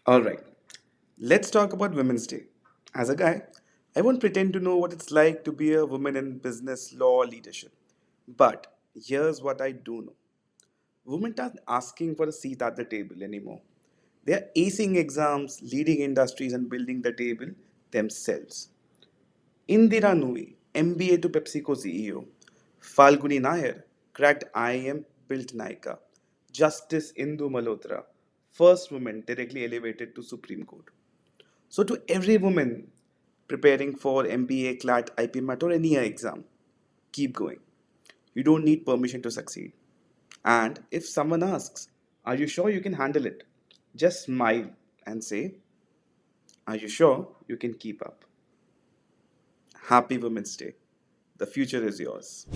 All right, let's talk about Women's Day. As a guy, I won't pretend to know what it's like to be a woman in business, law, leadership. But here's what I do know: women aren't asking for a seat at the table anymore. They are acing exams, leading industries, and building the table themselves. Indira Nui, MBA to PepsiCo CEO. Falguni Nair, cracked IIM, built Nykaa. Justice Indu Malhotra, first woman directly elevated to Supreme Court. So, to every woman preparing for MBA, CLAT, IPMAT, or any exam, keep going. You don't need permission to succeed. And if someone asks, are you sure you can handle it? Just smile and say, are you sure you can keep up? Happy Women's Day. The future is yours.